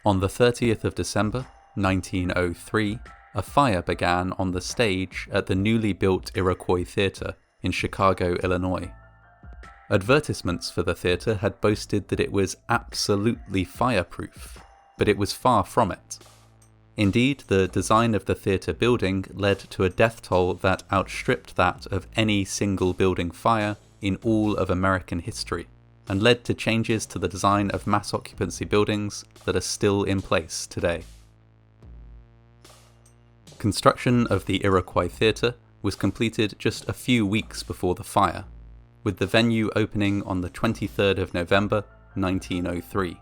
On the 30th of December, 1903, a fire began on the stage at the newly built Iroquois Theater in Chicago, Illinois. Advertisements for the theatre had boasted that it was absolutely fireproof, but it was far from it. Indeed, the design of the theatre building led to a death toll that outstripped that of any single building fire in all of American history, and led to changes to the design of mass occupancy buildings that are still in place today. Construction of the Iroquois Theater was completed just a few weeks before the fire, with the venue opening on the 23rd of November, 1903.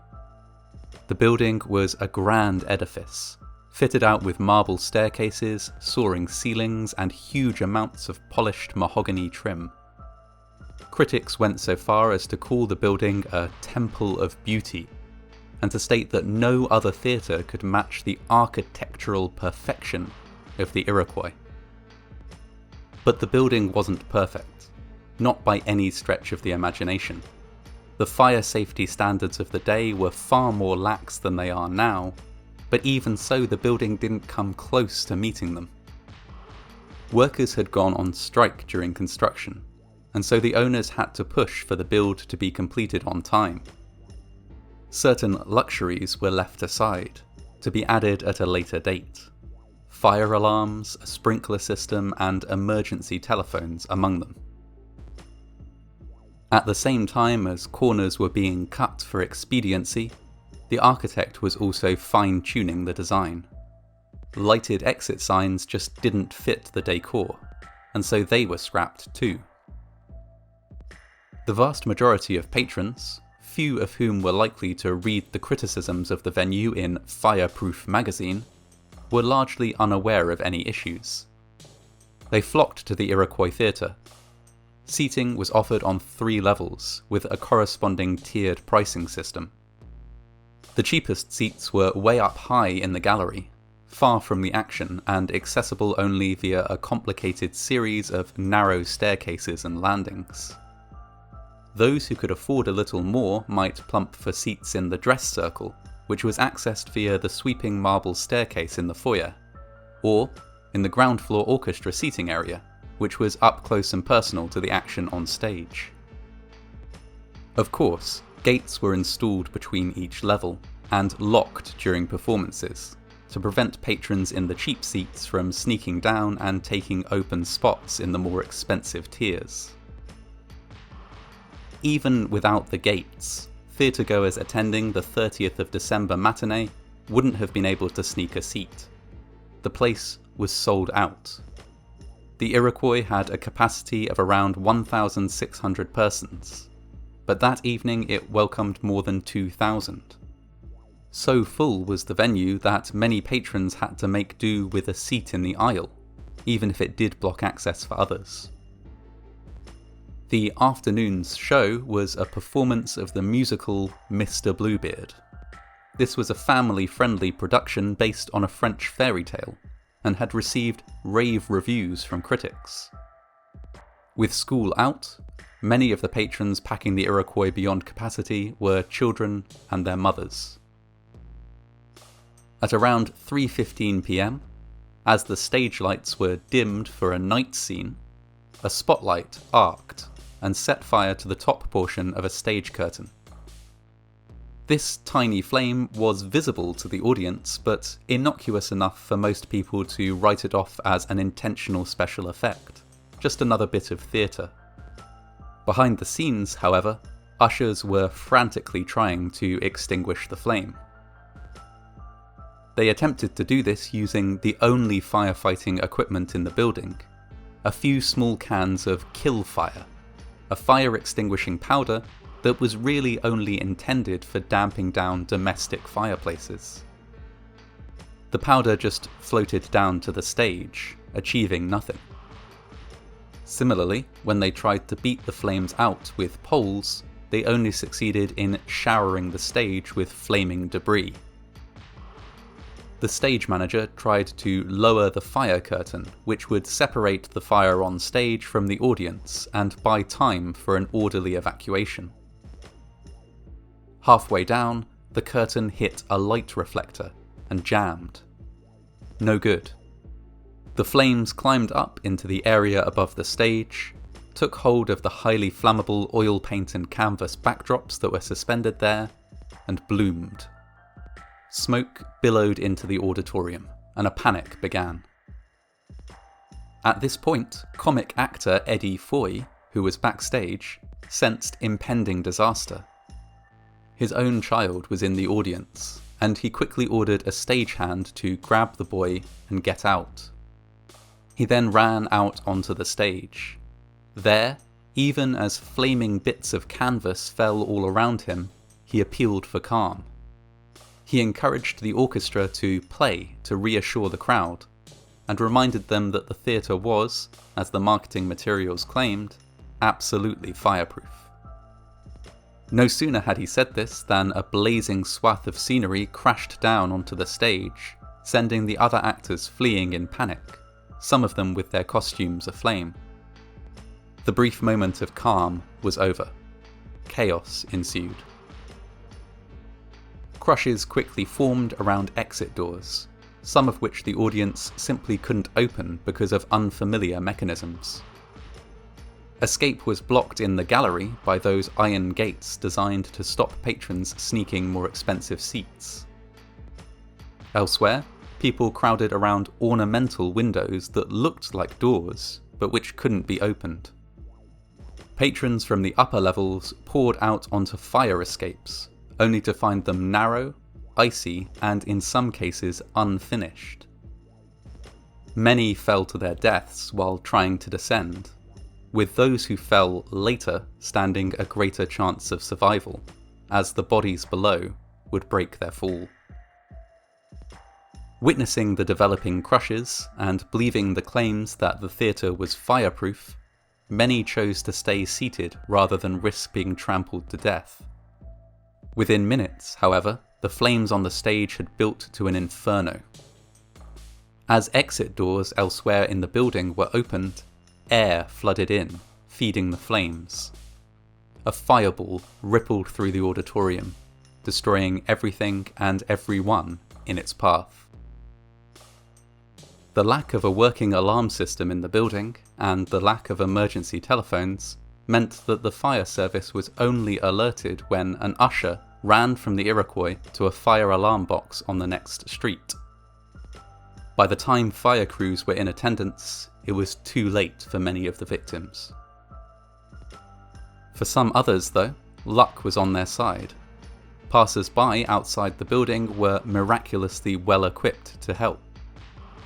The building was a grand edifice, fitted out with marble staircases, soaring ceilings, and huge amounts of polished mahogany trim. Critics went so far as to call the building a temple of beauty, and to state that no other theatre could match the architectural perfection of the Iroquois. But the building wasn't perfect, not by any stretch of the imagination. The fire safety standards of the day were far more lax than they are now, but even so the building didn't come close to meeting them. Workers had gone on strike during construction, and so the owners had to push for the build to be completed on time. Certain luxuries were left aside, to be added at a later date. Fire alarms, a sprinkler system, and emergency telephones among them. At the same time as corners were being cut for expediency, the architect was also fine-tuning the design. Lighted exit signs just didn't fit the decor, and so they were scrapped too. The vast majority of patrons, few of whom were likely to read the criticisms of the venue in Fireproof magazine, were largely unaware of any issues. They flocked to the Iroquois Theatre. Seating was offered on 3 levels, with a corresponding tiered pricing system. The cheapest seats were way up high in the gallery, far from the action and accessible only via a complicated series of narrow staircases and landings. Those who could afford a little more might plump for seats in the dress circle, which was accessed via the sweeping marble staircase in the foyer, or in the ground floor orchestra seating area, which was up close and personal to the action on stage. Of course, gates were installed between each level, and locked during performances, to prevent patrons in the cheap seats from sneaking down and taking open spots in the more expensive tiers. Even without the gates, theatregoers attending the 30th of December matinee wouldn't have been able to sneak a seat. The place was sold out. The Iroquois had a capacity of around 1,600 persons, but that evening it welcomed more than 2,000. So full was the venue that many patrons had to make do with a seat in the aisle, even if it did block access for others. The afternoon's show was a performance of the musical Mr. Bluebeard. This was a family-friendly production based on a French fairy tale, and had received rave reviews from critics. With school out, many of the patrons packing the Iroquois beyond capacity were children and their mothers. At around 3:15 p.m, as the stage lights were dimmed for a night scene, a spotlight arced and set fire to the top portion of a stage curtain. This tiny flame was visible to the audience, but innocuous enough for most people to write it off as an intentional special effect, just another bit of theatre. Behind the scenes, however, ushers were frantically trying to extinguish the flame. They attempted to do this using the only firefighting equipment in the building, a few small cans of Kill Fire, a fire-extinguishing powder that was really only intended for damping down domestic fireplaces. The powder just floated down to the stage, achieving nothing. Similarly, when they tried to beat the flames out with poles, they only succeeded in showering the stage with flaming debris. The stage manager tried to lower the fire curtain, which would separate the fire on stage from the audience and buy time for an orderly evacuation. Halfway down, the curtain hit a light reflector and jammed. No good. The flames climbed up into the area above the stage, took hold of the highly flammable oil paint and canvas backdrops that were suspended there, and bloomed. Smoke billowed into the auditorium, and a panic began. At this point, comic actor Eddie Foy, who was backstage, sensed impending disaster. His own child was in the audience, and he quickly ordered a stagehand to grab the boy and get out. He then ran out onto the stage. There, even as flaming bits of canvas fell all around him, he appealed for calm. He encouraged the orchestra to play to reassure the crowd, and reminded them that the theatre was, as the marketing materials claimed, absolutely fireproof. No sooner had he said this than a blazing swath of scenery crashed down onto the stage, sending the other actors fleeing in panic, some of them with their costumes aflame. The brief moment of calm was over. Chaos ensued. Crushes quickly formed around exit doors, some of which the audience simply couldn't open because of unfamiliar mechanisms. Escape was blocked in the gallery by those iron gates designed to stop patrons sneaking more expensive seats. Elsewhere, people crowded around ornamental windows that looked like doors, but which couldn't be opened. Patrons from the upper levels poured out onto fire escapes, only to find them narrow, icy, and in some cases unfinished. Many fell to their deaths while trying to descend, with those who fell later standing a greater chance of survival, as the bodies below would break their fall. Witnessing the developing crushes and believing the claims that the theatre was fireproof, many chose to stay seated rather than risk being trampled to death. Within minutes, however, the flames on the stage had built to an inferno. As exit doors elsewhere in the building were opened, air flooded in, feeding the flames. A fireball rippled through the auditorium, destroying everything and everyone in its path. The lack of a working alarm system in the building, and the lack of emergency telephones, meant that the fire service was only alerted when an usher ran from the Iroquois to a fire alarm box on the next street. By the time fire crews were in attendance, it was too late for many of the victims. For some others, though, luck was on their side. Passers-by outside the building were miraculously well equipped to help.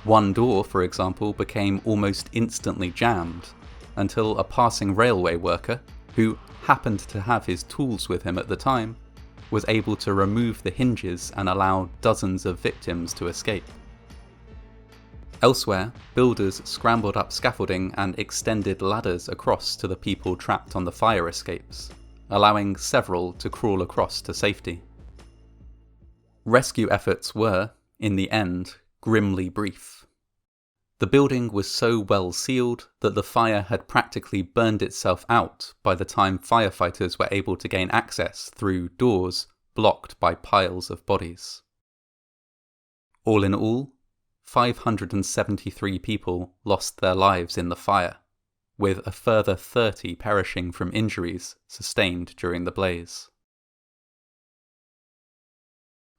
One door, for example, became almost instantly jammed, until a passing railway worker, who happened to have his tools with him at the time, was able to remove the hinges and allow dozens of victims to escape. Elsewhere, builders scrambled up scaffolding and extended ladders across to the people trapped on the fire escapes, allowing several to crawl across to safety. Rescue efforts were, in the end, grimly brief. The building was so well sealed that the fire had practically burned itself out by the time firefighters were able to gain access through doors blocked by piles of bodies. All in all, 573 people lost their lives in the fire, with a further 30 perishing from injuries sustained during the blaze.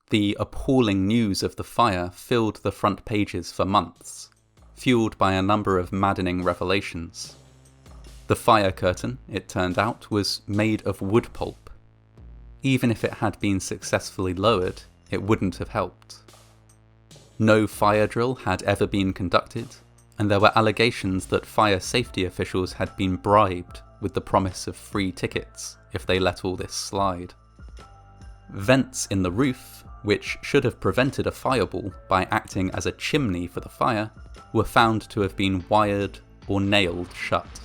The appalling news of the fire filled the front pages for months, fueled by a number of maddening revelations. The fire curtain, it turned out, was made of wood pulp. Even if it had been successfully lowered, it wouldn't have helped. No fire drill had ever been conducted, and there were allegations that fire safety officials had been bribed with the promise of free tickets if they let all this slide. Vents in the roof, which should have prevented a fireball by acting as a chimney for the fire, were found to have been wired or nailed shut.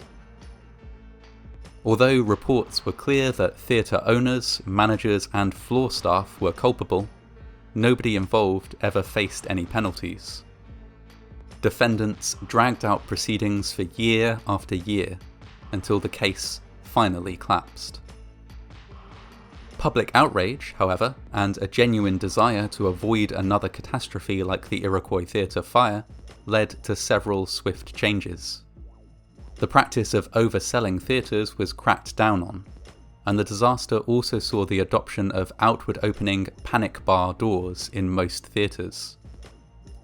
Although reports were clear that theatre owners, managers and floor staff were culpable, nobody involved ever faced any penalties. Defendants dragged out proceedings for year after year, until the case finally collapsed. Public outrage, however, and a genuine desire to avoid another catastrophe like the Iroquois Theater fire, led to several swift changes. The practice of overselling theatres was cracked down on, and the disaster also saw the adoption of outward opening panic bar doors in most theatres.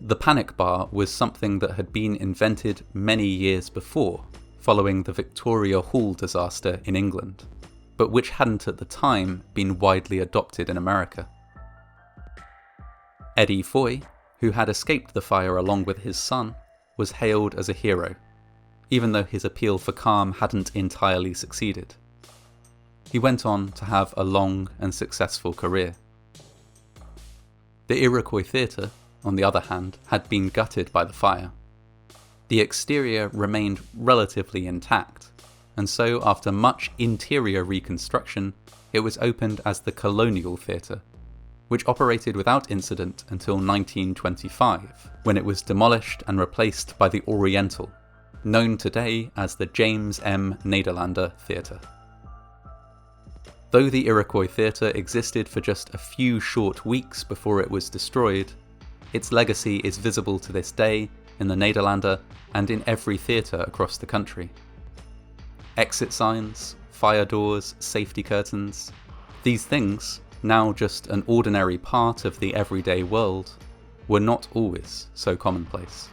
The panic bar was something that had been invented many years before, following the Victoria Hall disaster in England, but which hadn't at the time been widely adopted in America. Eddie Foy, who had escaped the fire along with his son, was hailed as a hero, even though his appeal for calm hadn't entirely succeeded. He went on to have a long and successful career. The Iroquois Theater, on the other hand, had been gutted by the fire. The exterior remained relatively intact, and so after much interior reconstruction, it was opened as the Colonial Theatre, which operated without incident until 1925, when it was demolished and replaced by the Oriental, known today as the James M. Nederlander Theatre. Though the Iroquois Theatre existed for just a few short weeks before it was destroyed, its legacy is visible to this day in the Nederlander and in every theatre across the country. Exit signs, fire doors, safety curtains, these things, now just an ordinary part of the everyday world, were not always so commonplace.